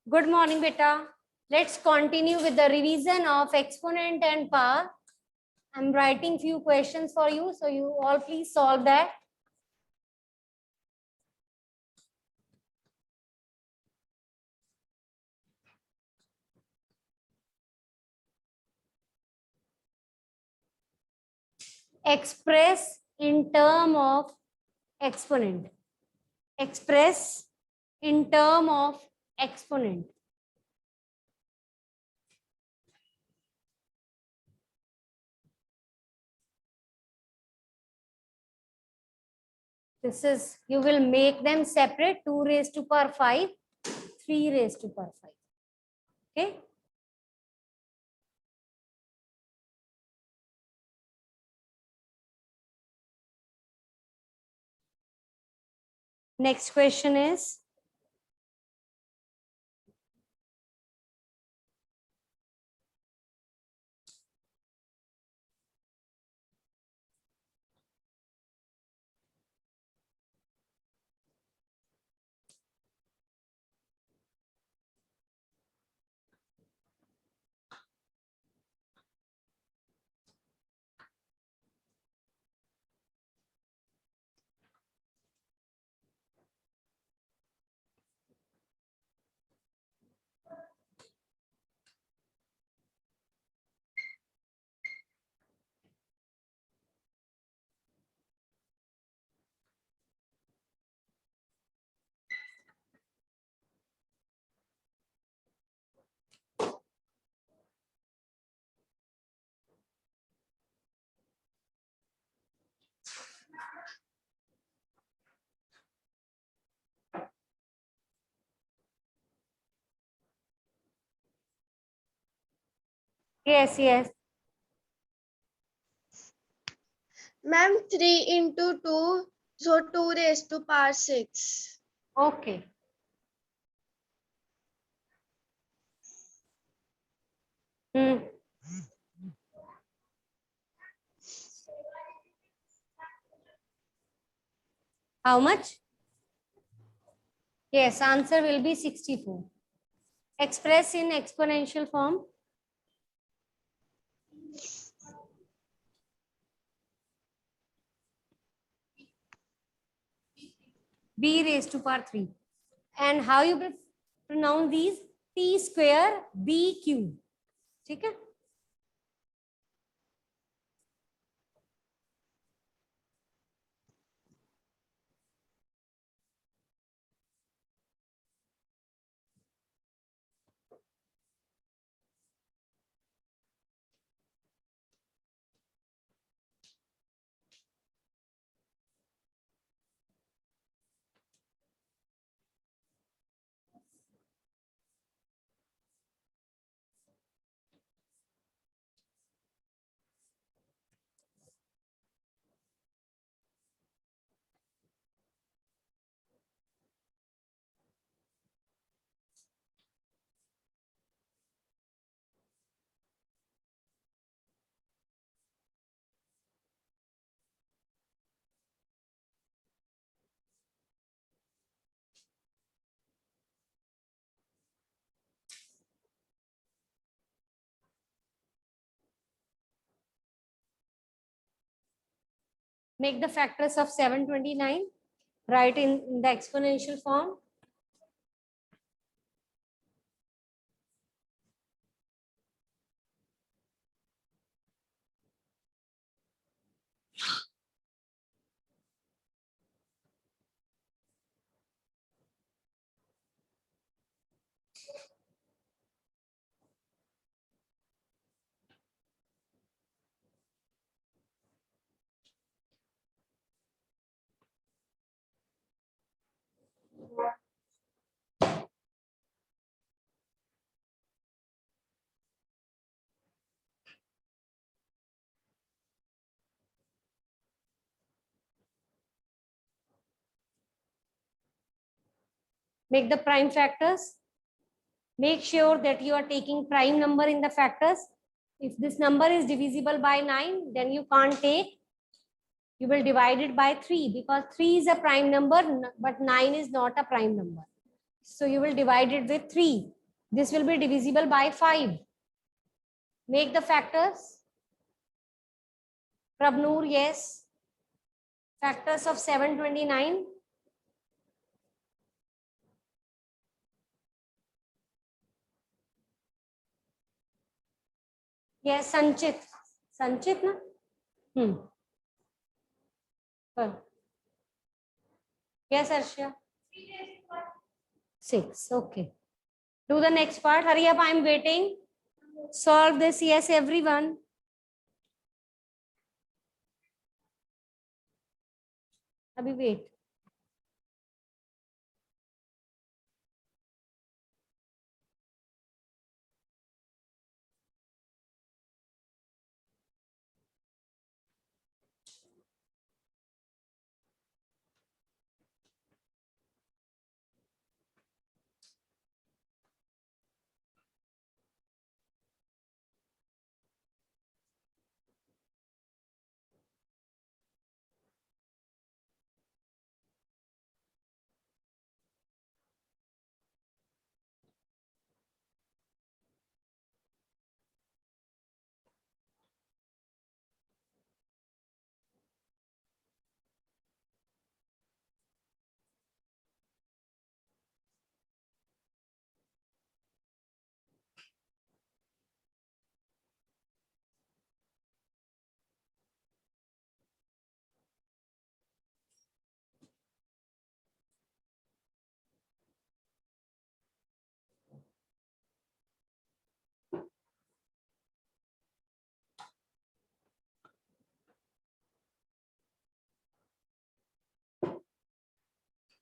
Good morning, beta. Let's continue with the revision of exponent and power. I'm writing few questions for you, so you all please solve that. Express in term of exponent. Express in term of exponent. This is, you will make them separate, 2 raised to power 5, 3 raised to power 5. Okay. Next question is, yes. Ma'am, 3 into 2, so 2 raised to power 6. Okay. How much? Yes, answer will be 64. Express in exponential form. B raised to power 3. And how you will pronounce these? T square B cube. Okay? Make the factors of 729. Write in the exponential form. Make the prime factors. Make sure that you are taking prime number in the factors. If this number is divisible by 9, then you can't take. You will divide it by 3 because 3 is a prime number, but 9 is not a prime number. So you will divide it with 3. This will be divisible by 5. Make the factors. Prabnoor, yes. Factors of 729. Yes, Sanchit. Sanchit, na? Well. Yes, Arshia. 6. Okay. Do the next part. Hurry up. I'm waiting. Solve this. Yes, everyone. Abhi wait.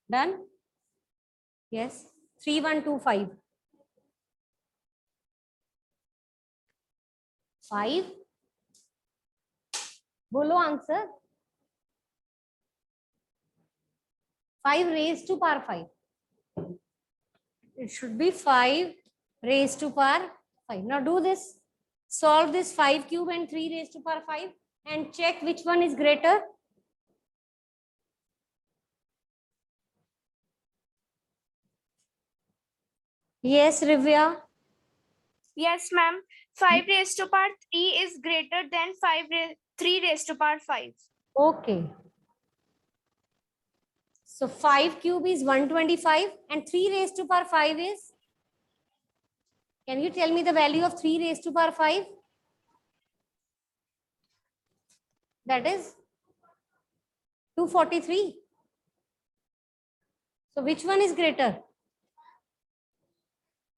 Done? Yes. 3125. 5. Bolo answer. 5 raised to power 5. It should be 5 raised to power 5. Now do this. Solve this 5 cube and 3 raised to power 5 and check which one is greater. Yes, Rivya. Yes, ma'am. 5 raised to power 3 is greater than 3 raised to power 5. Okay. So 5 cube is 125 and 3 raised to power 5 is? Can you tell me the value of 3 raised to power 5? That is 243. So which one is greater?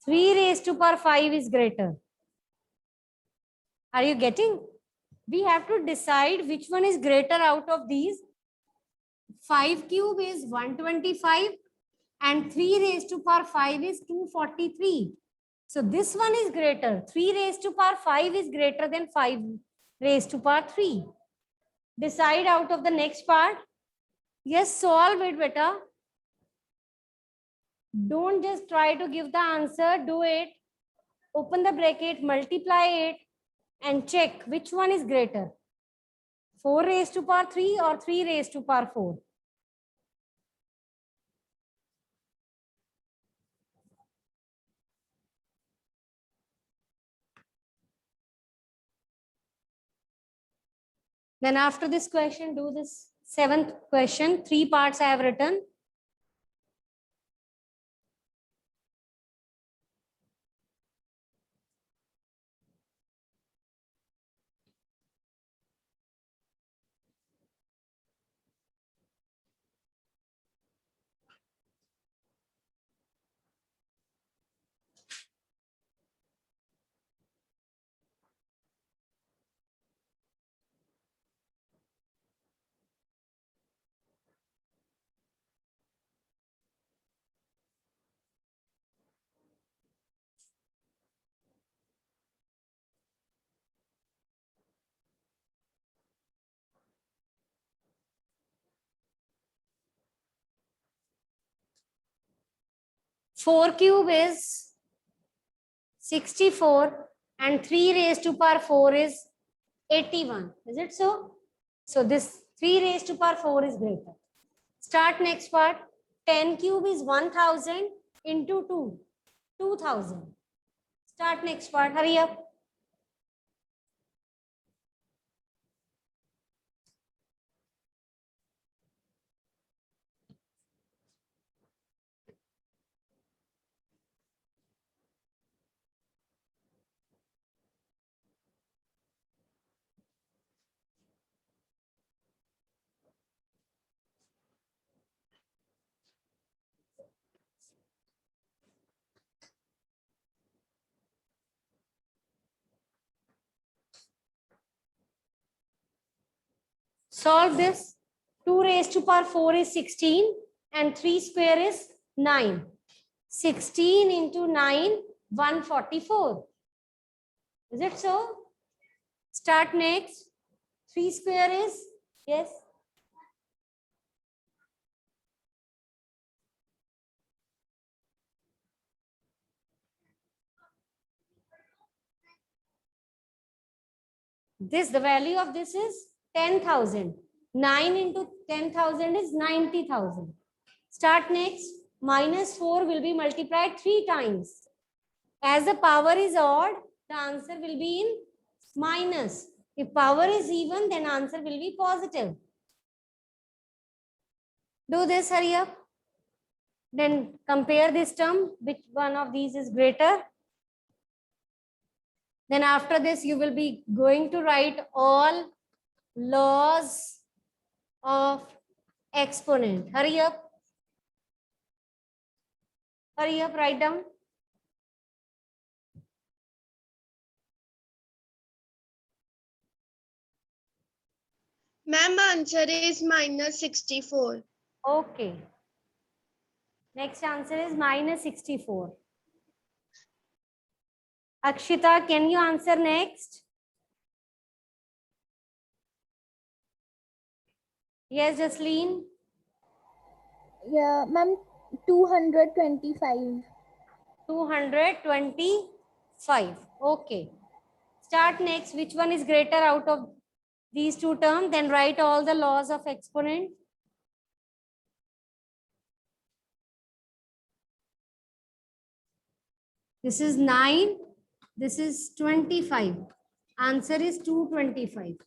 3 raised to power 5 is greater. Are you getting? We have to decide which one is greater out of these. 5 cube is 125 and 3 raised to power 5 is 243. So this one is greater. 3 raised to power 5 is greater than 5 raised to power 3. Decide out of the next part. Yes, solve it, beta. Don't just try to give the answer. Do it. Open the bracket, multiply it, and check which one is greater. 4 raised to power 3 or 3 raised to power 4. Then after this question, do this 7th question. 3 parts I have written. Four cube is 64 and 3 raised to power 4 is 81. Is it so? So this 3 raised to power 4 is greater. Start next part. 10 cube is 1000 into 2. 2000. Start next part. Hurry up. Solve this. 2 raised to power 4 is 16 and 3 square is 9. 16 into 9, 144. Is it so? Start next. 3 square is, yes. This, the value of this is 10,000. 9 into 10,000 is 90,000. Start next. Minus 4 will be multiplied 3 times. As the power is odd, the answer will be in minus. If power is even, then answer will be positive. Do this, hurry up. Then compare this term, which one of these is greater. Then after this, you will be going to write all laws of exponent. Hurry up. Hurry up, write down. Ma'am, answer is minus 64. Okay. Next answer is minus 64. Akshita, can you answer next? Yes, Jasleen. Yeah, ma'am, 225. 225. Okay. Start next. Which one is greater out of these two terms? Then write all the laws of exponent. This is 9. This is 25. Answer is 225.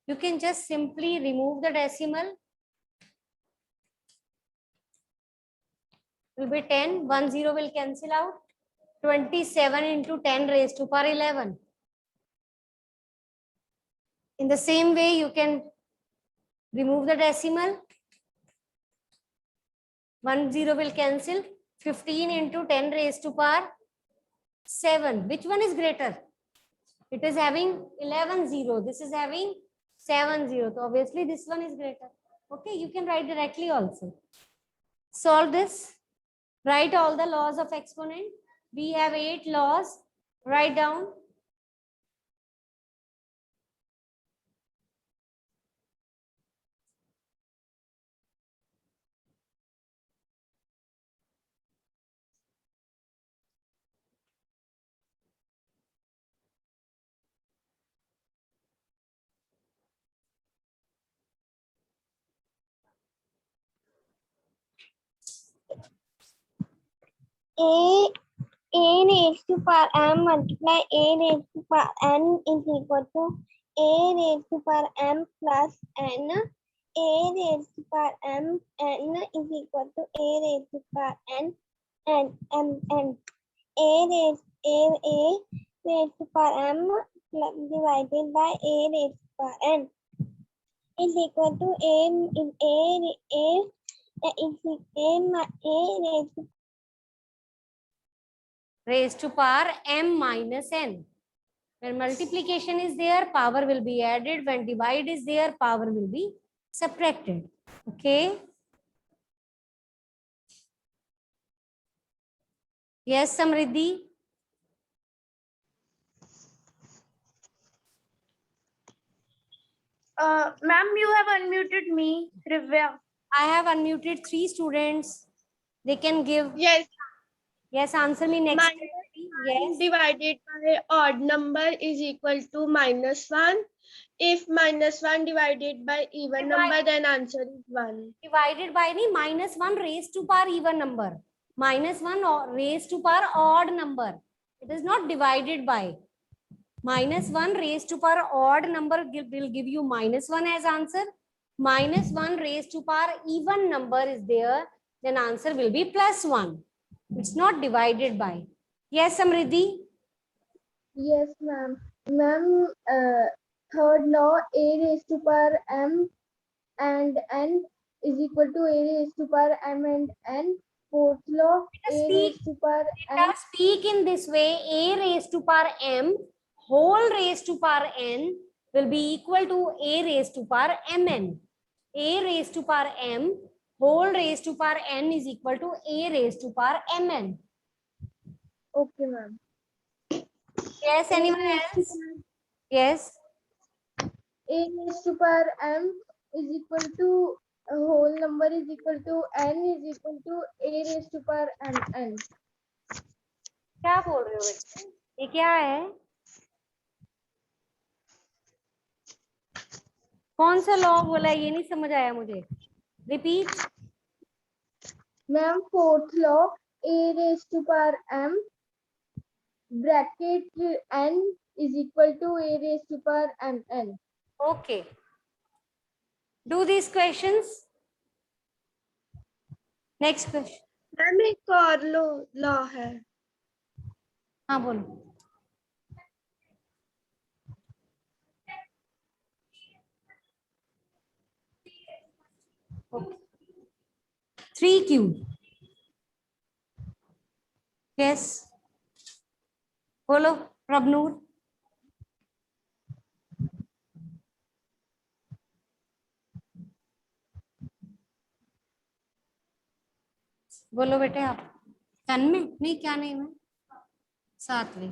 You can just simply remove the decimal. It will be 10. 1 0 will cancel out. 27 into 10 raised to power 11. In the same way, you can remove the decimal. 1 0 will cancel. 15 into 10 raised to power 7. Which one is greater? It is having 11 0. This is having 7 0. So obviously this one is greater. Okay, you can write directly also. Solve this. Write all the laws of exponent. We have 8 laws. Write down. A raised to power m multiply a raised to power n is equal to a raised to power m plus n. A raised to power m n is equal to a raised to power n and m n. A raised to power m divided by a raised to power n is equal to a is raised to power m minus n. When multiplication is there, power will be added. When divide is there, power will be subtracted. Okay. Yes, Samriddhi. Ma'am, you have unmuted me, Rivya. I have unmuted 3 students. They can give. Yes, Yes, answer me next. minus Yes. divided by odd number is equal to -1. If -1 divided by even number, then answer is 1. Divided by the -1 raised to power even number. -1 raised to power odd number. It is not divided by. -1 raised to power odd number will give you -1 as answer. -1 raised to power even number is there, then answer will be +1. It's not divided by. Yes, Samriddhi. Yes, ma'am. Ma'am, third law, a raised to power m and n is equal to a raised to power m and n. Fourth law, a raised to power Let n. us speak in this way. A raised to power m whole raised to power n will be equal to a raised to power mn. A raised to power m whole raised to power n is equal to a raised to power mn. Okay, ma'am. Yes, anyone else? Yes. A raised to power m is equal to a whole number is equal to n is equal to a raised to power n. क्या बोल रहे हो बच्चे? ये क्या है? कौन सा लॉ बोला है? ये नहीं समझ आया मुझे. Repeat. Ma'am, fourth law, a raised to power m bracket n is equal to a raised to power mn. Okay. Do these questions. Next question. Ma'am एक और लॉ है. हाँ बोलो. Okay. 3 cube. Yes. बोलो प्रभनूर. बोलो बेटे आप. 10 में नहीं, क्या नहीं में 7वें.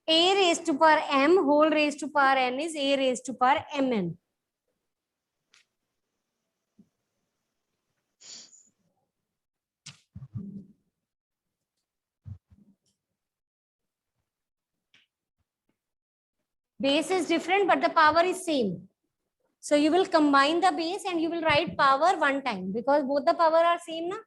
A raised to power m whole raised to power n is a raised to power mn. Base is different, but the power is same. So you will combine the base and you will write power one time because both the power are same, na?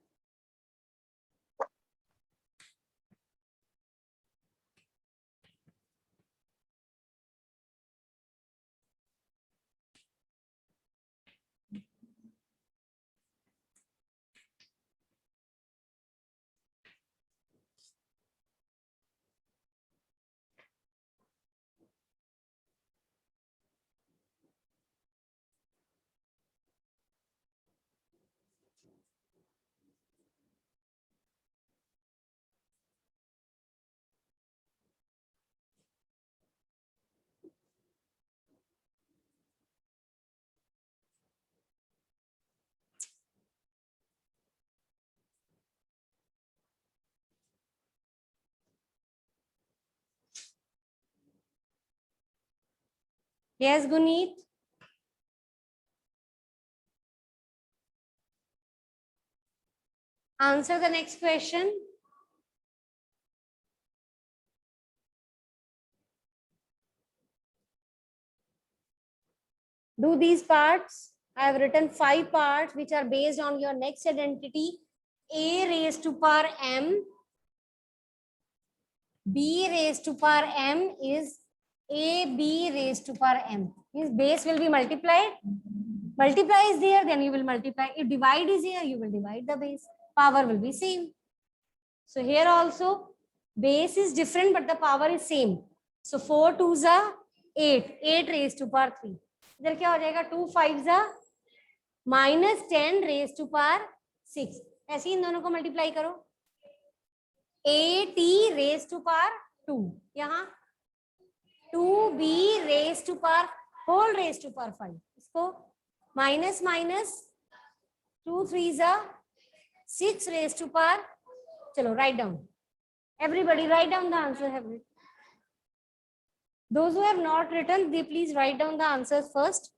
Yes, Guneet. Answer the next question. Do these parts. I have written 5 parts which are based on your next identity. A raised to power m. B raised to power m is AB raised to power m. Means base will be multiplied. multiply is there, then you will multiply. If divide is here, you will divide the base. Power will be same. So here also base is different, but the power is same. So 4 2s are 8, 8 raised to power 3. इधर क्या हो जाएगा? 2 5s are minus 10 raised to power 6. ऐसे ही इन दोनों को multiply करो. 8t raised to power 2. यहाँ 2b raised to power whole raised to power 5. इसको minus minus 2 3s are 6 raised to power. चलो write down. Everybody write down the answer. Have it. Those who have not written, they please write down the answers first.